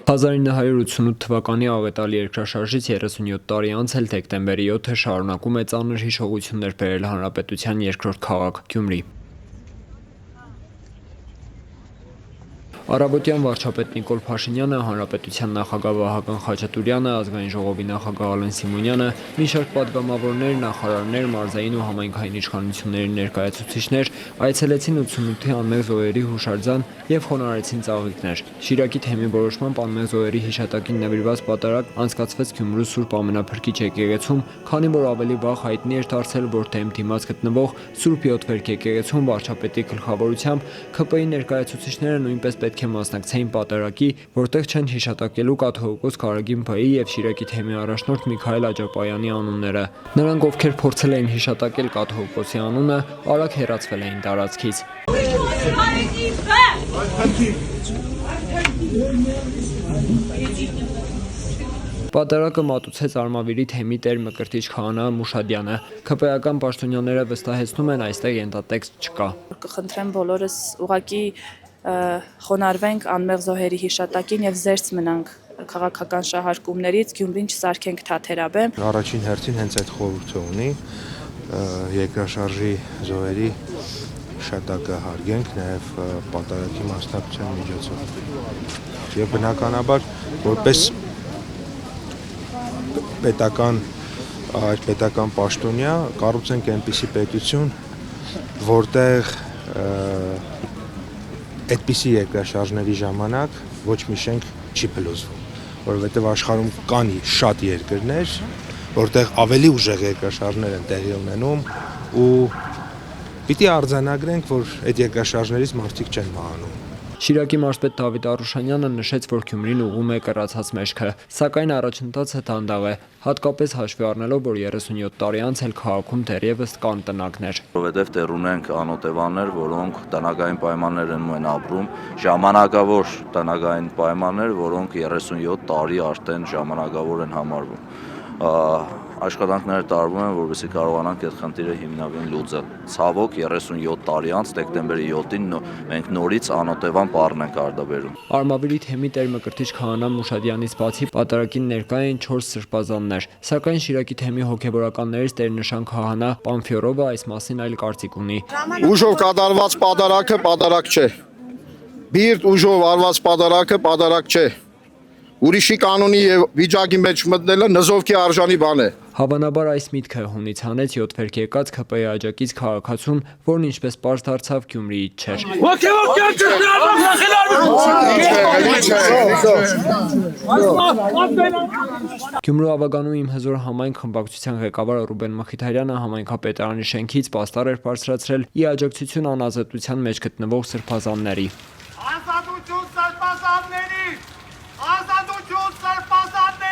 1988 թվականի աղետալի երկրաշարժից 37 տարի անց էլ դեկտեմբերի 7-ը շարունակում է ծանր հիշողություններ բերել հանրապետության երկրորդ քաղաք Գյումրի։ Առավոտյան վարչապետ Նիկոլ Փաշինյանը, հանրապետության նախագահ Վահագն Խաչատուրյանը, ազգային ժողովի նախագահ Ալեն Սիմոնյանը, մի շարք պատգամավորներ, նախարարներ, մարզային ու համայնքային իշխանությունների ներկայացուցիչներ այցելեցին 88-ի անմեղ զոհերի հուշարձան եւ խոնարհեցին ծաղիկներ։ Շիրակի թեմի որոշմամբ անմեղ զոհերի հիշատակին նվիրված պատարագ անցկացվեց Գյումրու Սուրբ Ամենափրկիչ եկեղեցում, քանի որ ավելի վաղ հայտնի էր դարձել, որ դեմ դիմաց գտնվող Սուրբ Յոթվերք եկեղեցում վարչապետի գլխավորությամբ ՔՊ-ի ներկայացուցիչները նույնպես պետք է մասնակցեին պատարագի, որտեղ չեն հիշատակելու կաթողիկոս Գարեգին Բ-ի եւ Շիրակի թեմի առաջնորդ Միքայել Աջապայանի անունները։ Նրանք, ովքեր փորձել էին հիշատակել կաթողիկոսի անունը, արագ հեռացվել էին տարածքից։ Պատարագը մատուցեց Արմավիրի թեմի տեր Մկրտիչ Քահանա Մուշադյանը։ ՔՊ-ական պաշտոնյաները վստահեցնում են, այստեղ ենթատեքստ չկա։ Կխնդրեմ բոլորս ուղղակի խոնարհվենք անմեղ զոհերի հիշատակին եւ զերծ մնանք քաղաքական շահարկումներից, Գյումրին չսարքենք թաթերաբեմ։ Առաջին հերթին հենց այդ խորհուրդը ունի երկրաշարժի զոհերի հիշատակը հարգենք նաեւ պատարագի մասնակցության միջոցով։ Եվ բնականաբար որպես պետական պաշտոնյա կառուցենք այնպիսի պետություն, որտեղ այդպիսի երկրաշարժների ժամանակ ոչ մի շենք չի փլուզվում, որովհետև աշխարհում կան շատ երկրներ, որտեղ ավելի ուժեղ երկրաշարժներ են տեղի ունենում ու պիտի արձանագրենք, որ այդ երկրաշարժներից մարդիկ չեն մահանում։ Շիրակի մարզպետ Դավիթ Արուշանյանը նշեց, որ Գյումրին ուղղում է կռացած մեջքը, սակայն առաջընթացը դանդաղ է, հատկապես հաշվի առնելով, որ 37 տարի անց էլ քաղաքում դեռևս կան տնակներ։ Որովհետև դեռ ունենք անօտևաններ, որոնք տնական պայմաններում են ապրում, ժամանակավոր տնական պայմաններ, որոնք 37 տարի արդեն ժամանակավոր են համարվում։ Աշխատանքները տարվում են, որովհետեւ կարողանանք այդ խնդիրը հիմնավին լուծել։ Ցավոք 37 տարի անց դեկտեմբերի 7-ին մենք նորից անօտևան պարն ենք արդաբերում։ Արմավիրի թեմի տեր Մկրտիչ Քահանա Մուշադյանից բացի պատարագին ներկա էին 4 սրբազաններ, սակայն Շիրակի թեմի հոգևորականներից տերնշան Քահանա Պանֆյորովը այս մասին այլ կարծիք ունի։ Ուժով կատարված պատարագը պատարագ չէ։ Բիրտ ուժով արված պատարագը պատարագ չէ։ Ուրիշի կանոնի եւ վիճակի մեջ մտնելը նզովքի արժանի բան է։ Հավանաբար այս միտքը հունից հանեց յոթվերք եկած ՔՊ-ի աջակից քաղաքացուն, որն ինչպես պարզ դարձավ Գյումրիից չէր։ Գյումրու Ավագանու իմ հզոր համայնք խմբակցության ղեկավար Ռուբեն Մխիթարյանը համայնքապետարանի շենքից պաստառ էր բարձրացրել ի աջակցություն անազատության մեջ գտնվող սրբազանների։ Ազատություն սրբազանների! Ազատություն սրբազանների!